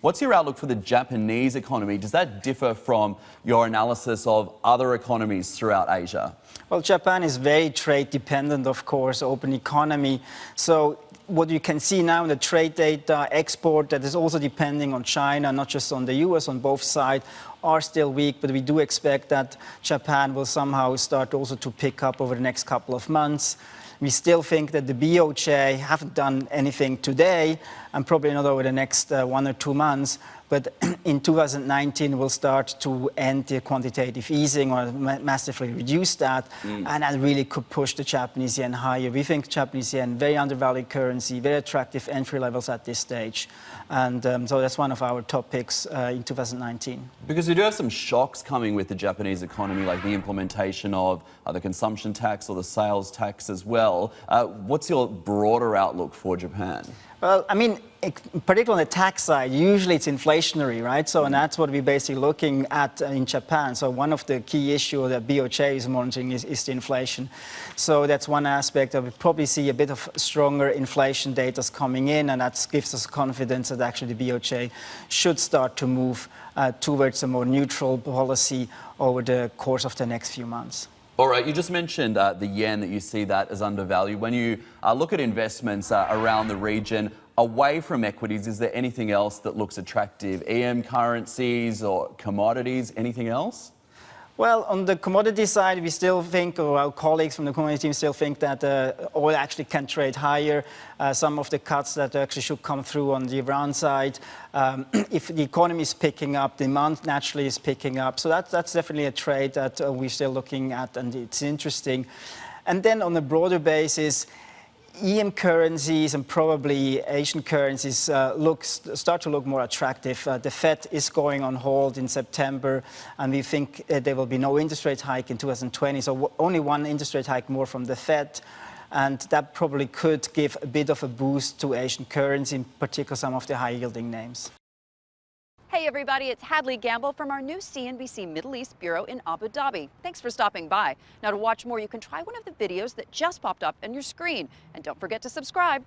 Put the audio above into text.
What's your outlook for the Japanese economy? Does that differ from your analysis of other economies throughout Asia? Well, Japan is very trade dependent, of course, open economy. So what you can see now in the trade data, export that is also depending on China, not just on the US, on both sides, are still weak, but we do expect that Japan will somehow start also to pick up over the next couple of months. We still think that the BOJ haven't done anything today and probably not over the next 1 or 2 months, but in 2019 we'll start to end the quantitative easing or massively reduce that, and that really could push the Japanese yen higher. We think Japanese yen, very undervalued currency, very attractive entry levels at this stage, and so that's one of our top picks in 2019. Because we do have some shocks coming with the Japanese economy, like the implementation of the consumption tax or the sales tax as well. What's your broader outlook for Japan? Well, I mean, particularly on the tax side, usually it's inflationary, right? So, and that's what we're basically looking at in Japan. So one of the key issues that BOJ is monitoring is the inflation. So that's one aspect that we probably see a bit of stronger inflation data coming in, and that gives us confidence that actually the BOJ should start to move towards a more neutral policy over the course of the next few months. All right, you just mentioned the yen, that you see that as undervalued. When you look at investments around the region, away from equities, is there anything else that looks attractive? EM currencies or commodities, anything else? Well, on the commodity side, we still think, or our colleagues from the commodity team still think that oil actually can trade higher. Some of the cuts that actually should come through on the Iran side. If the economy is picking up, demand naturally is picking up. So that's definitely a trade that we're still looking at, and it's interesting. And then on a broader basis, EM currencies and probably Asian currencies start to look more attractive. The Fed is going on hold in September, and we think there will be no interest rate hike in 2020. So only one interest rate hike more from the Fed, and that probably could give a bit of a boost to Asian currency, in particular some of the high-yielding names. Hey everybody, it's Hadley Gamble from our new CNBC Middle East Bureau in Abu Dhabi. Thanks for stopping by. Now to watch more, you can try one of the videos that just popped up on your screen. And don't forget to subscribe.